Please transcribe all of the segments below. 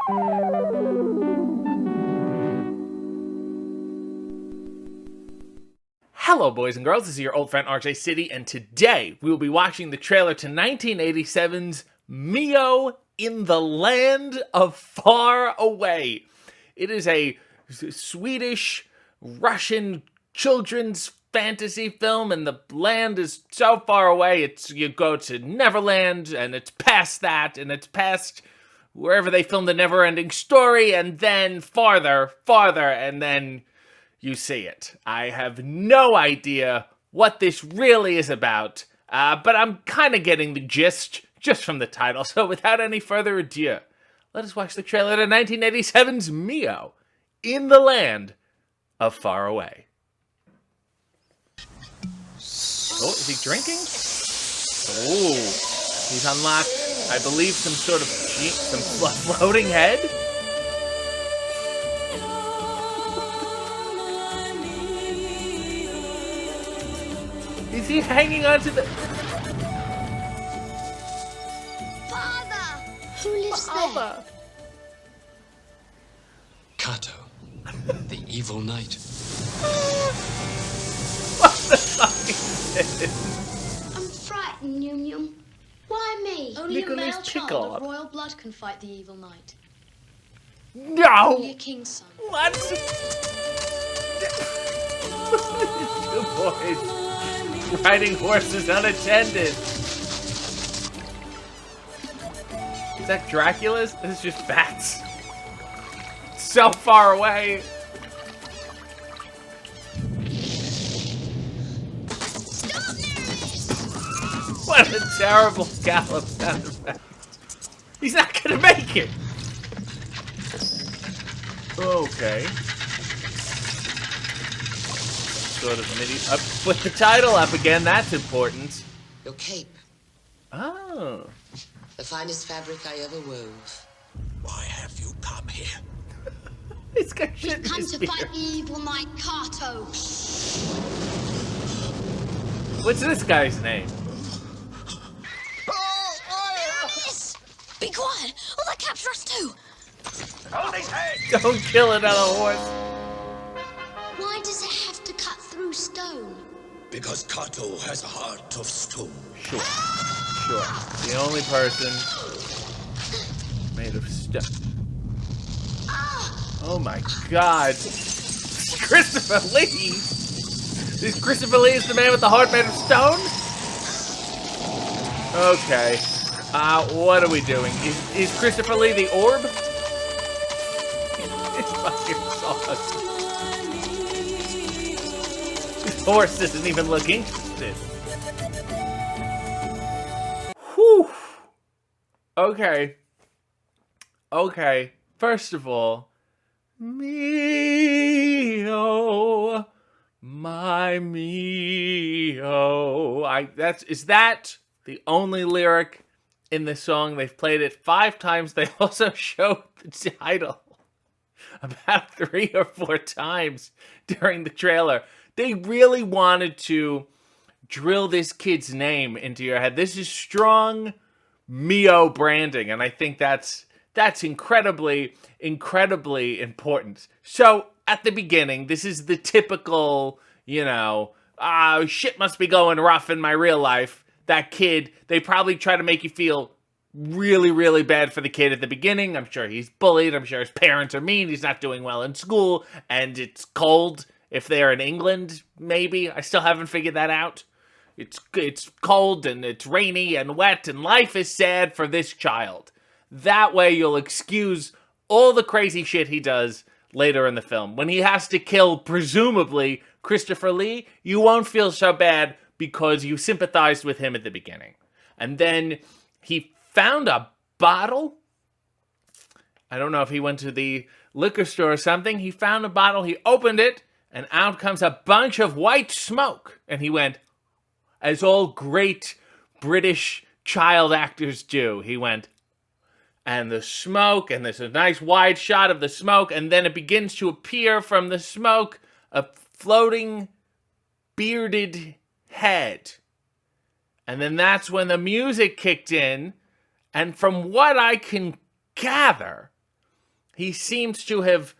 Hello, boys and girls. This is your old friend RJ City, and today we will be watching the trailer to 1987's Mio in the Land of Far Away. It is a Swedish-Russian children's fantasy film, and the land is so far away. You go to Neverland, and it's past that, and it's past wherever they filmed the Never-Ending Story, and then farther, and then you see it. I have no idea what this really is about, but I'm kind of getting the gist just from the title. So without any further ado, let us watch the trailer to 1987's Mio in the Land of Far Away. Oh, is he drinking? Oh, he's unlocked, I believe, some sort of floating head? Is he hanging onto the... Father! Who lives there? Kato, the evil knight. What the fuck is this? I'm frightened, Yum Yum. Why me? Only a male Nicholas child Pickle. of royal blood can fight the evil knight. No! Only a king's son. What? Two boys riding horses unattended. Is that Dracula's? This is just bats. So far away. What a terrible gallop sound effect. He's not gonna make it. Okay. Sort of midi. Put the title up again. That's important. Your cape, Oh. the finest fabric I ever wove. Why have you come here? He's got shit in Come his to beard. fight the evil knight Kato. What's this guy's name? Be quiet, or they'll capture us too. Hold his head! Don't kill another horse. Why does it have to cut through stone? Because Kato has a heart of stone. Sure. The only person made of stone. Oh my god. Christopher Lee! Is Christopher Lee the man with the heart made of stone? Okay. What are we doing? Is Christopher Lee the orb? It's fucking sauce. This horse doesn't even look interested. Whew. Okay. First of all, Mio, my Mio. Is that the only lyric in the song? They've played it 5 times. They also showed the title about 3 or 4 times during the trailer. They really wanted to drill this kid's name into your head. This is strong Mio branding, and I think that's incredibly important. So, at the beginning, this is the typical, shit must be going rough in my real life. That kid, they probably try to make you feel really, really bad for the kid at the beginning. I'm sure he's bullied. I'm sure his parents are mean. He's not doing well in school. And it's cold. If they're in England, maybe. I still haven't figured that out. It's cold and it's rainy and wet and life is sad for this child. That way you'll excuse all the crazy shit he does later in the film. When he has to kill, presumably, Christopher Lee, you won't feel so bad because you sympathized with him at the beginning. And then he found a bottle. I don't know if he went to the liquor store or something. He found a bottle, he opened it, and out comes a bunch of white smoke. And he went, as all great British child actors do, he went, and the smoke, and there's a nice wide shot of the smoke, and then it begins to appear from the smoke a floating bearded head. And then that's when the music kicked in, and from what I can gather, he seems to have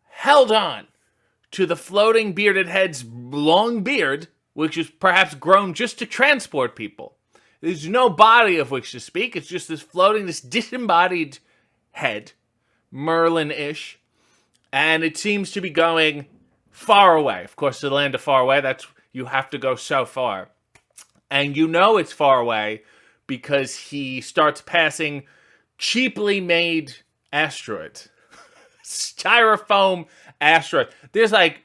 held on to the floating bearded head's long beard, which is perhaps grown just to transport people. There's no body of which to speak. It's just this floating, this disembodied head, Merlin-ish, and it seems to be going far away. Of course, the land of far away, you have to go so far. And you know it's far away because he starts passing cheaply made asteroids. Styrofoam asteroid. There's like,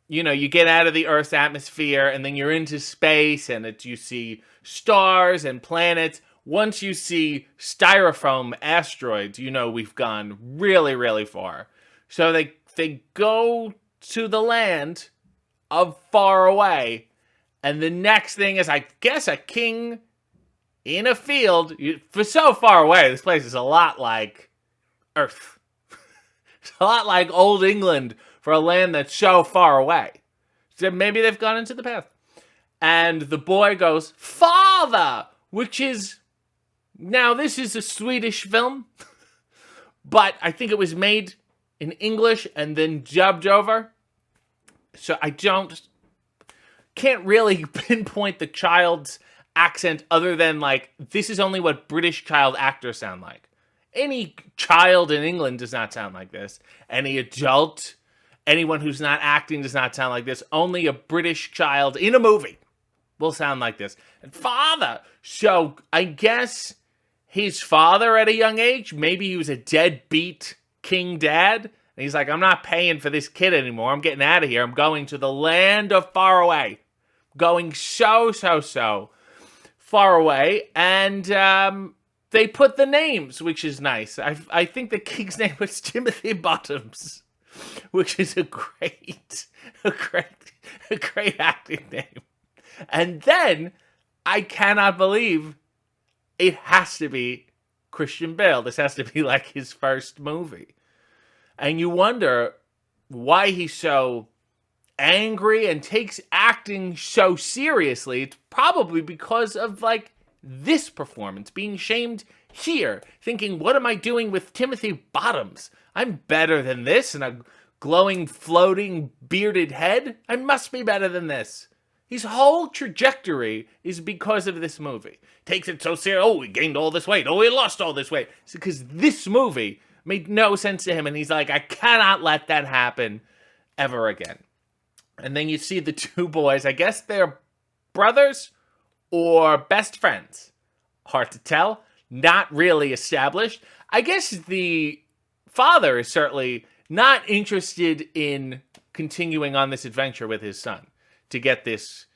you get out of the Earth's atmosphere and then you're into space and you see stars and planets. Once you see styrofoam asteroids, we've gone really, really far. So they go to the land of far away, and the next thing is, I guess, a king in a field. For so far away, this place is a lot like Earth. It's a lot like old England for a land that's so far away. So maybe they've gone into the past. And the boy goes, "Father!" Which is, now this is a Swedish film, but I think it was made in English and then dubbed over. So I can't really pinpoint the child's accent other than like, this is only what British child actors sound like. Any child in England does not sound like this. Any adult, anyone who's not acting does not sound like this. Only a British child in a movie will sound like this. And father. So I guess his father at a young age, maybe he was a deadbeat king dad. And he's like, I'm not paying for this kid anymore. I'm getting out of here. I'm going to the land of far away. Going so far away. And they put the names, which is nice. I think the king's name was Timothy Bottoms, which is a great acting name. And then I cannot believe it has to be Christian Bale. This has to be like his first movie. And you wonder why he's so angry and takes acting so seriously. It's probably because of like this performance, being shamed here, thinking, what am I doing with Timothy Bottoms? I'm better than this, and a glowing, floating, bearded head. I must be better than this. His whole trajectory is because of this movie. Takes it so serious. Oh, he gained all this weight. Oh, he lost all this weight. It's because this movie made no sense to him, and he's like, I cannot let that happen ever again. And then you see the two boys. I guess they're brothers or best friends. Hard to tell. Not really established. I guess the father is certainly not interested in continuing on this adventure with his son to get this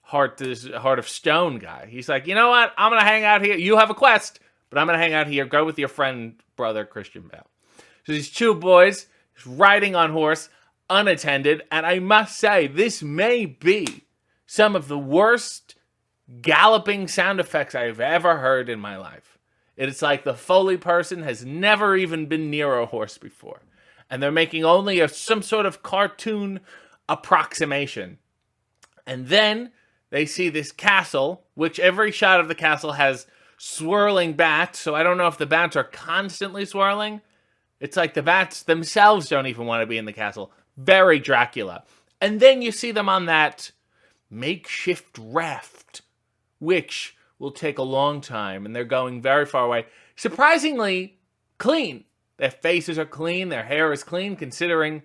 heart of stone guy. He's like, you know what? I'm going to hang out here. You have a quest, but I'm going to hang out here. Go with your friend, brother, Christian Bale. So these two boys riding on horse, unattended. And I must say, this may be some of the worst galloping sound effects I've ever heard in my life. It's like the Foley person has never even been near a horse before. And they're making only some sort of cartoon approximation. And then they see this castle, which every shot of the castle has swirling bats. So I don't know if the bats are constantly swirling. It's like the bats themselves don't even want to be in the castle. Very Dracula. And then you see them on that makeshift raft, which will take a long time. And they're going very far away. Surprisingly clean. Their faces are clean. Their hair is clean, considering,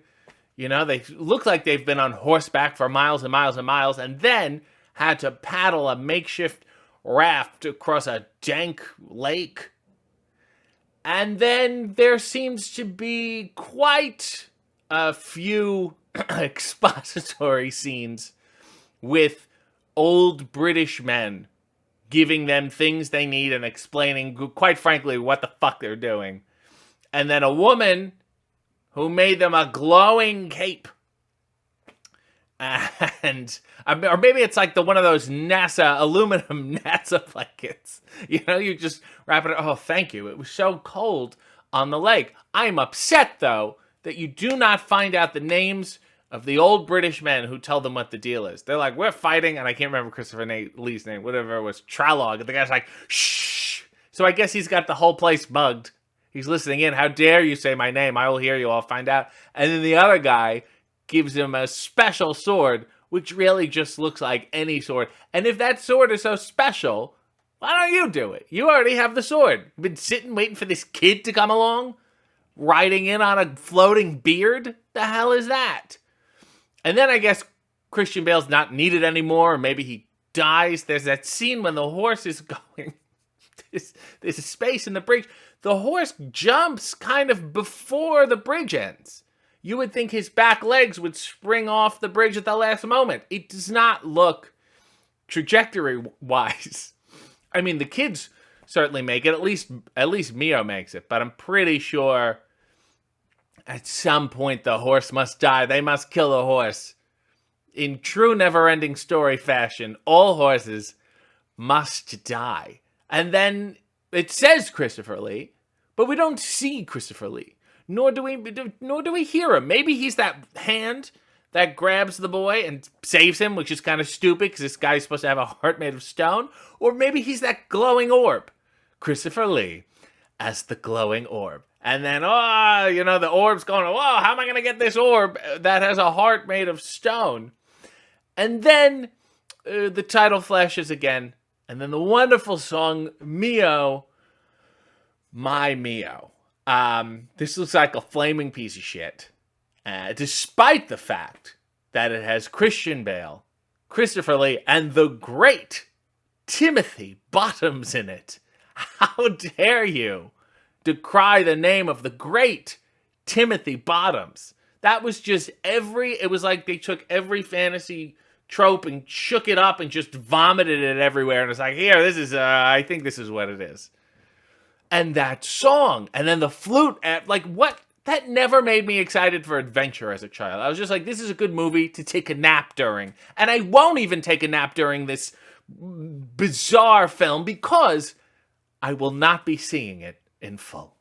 they look like they've been on horseback for miles and miles and miles, and then had to paddle a makeshift raft across a dank lake. And then there seems to be quite a few expository scenes with old British men giving them things they need and explaining, quite frankly, what the fuck they're doing. And then a woman who made them a glowing cape. And, or maybe it's like one of those aluminum NASA blankets. You just wrap it. Oh, thank you. It was so cold on the lake. I'm upset, though, that you do not find out the names of the old British men who tell them what the deal is. They're like, we're fighting, and I can't remember Christopher Lee's name, whatever it was, Tralog. And the guy's like, shh. So I guess he's got the whole place bugged. He's listening in. How dare you say my name? I will hear you. I'll find out. And then the other guy gives him a special sword, which really just looks like any sword. And if that sword is so special, why don't you do it? You already have the sword. You've been sitting waiting for this kid to come along, riding in on a floating beard. The hell is that? And then I guess Christian Bale's not needed anymore, or maybe he dies. There's that scene when the horse is going. There's a space in the bridge. The horse jumps kind of before the bridge ends. You would think his back legs would spring off the bridge at the last moment. It does not look trajectory-wise. I mean, the kids certainly make it. At least Mio makes it. But I'm pretty sure at some point the horse must die. They must kill the horse. In true never-ending story fashion, all horses must die. And then it says Christopher Lee, but we don't see Christopher Lee. Nor do we hear him. Maybe he's that hand that grabs the boy and saves him, which is kind of stupid because this guy's supposed to have a heart made of stone. Or maybe he's that glowing orb. Christopher Lee as the glowing orb. And then, the orb's going, how am I going to get this orb that has a heart made of stone? And then the title flashes again. And then the wonderful song, Mio, My Mio. This looks like a flaming piece of shit. Despite the fact that it has Christian Bale, Christopher Lee, and the great Timothy Bottoms in it. How dare you decry the name of the great Timothy Bottoms? That was just it was like they took every fantasy trope and shook it up and just vomited it everywhere. And it's like, here, I think this is what it is. And that song, and then the flute, what? That never made me excited for adventure as a child. I was just like, this is a good movie to take a nap during. And I won't even take a nap during this bizarre film because I will not be seeing it in full.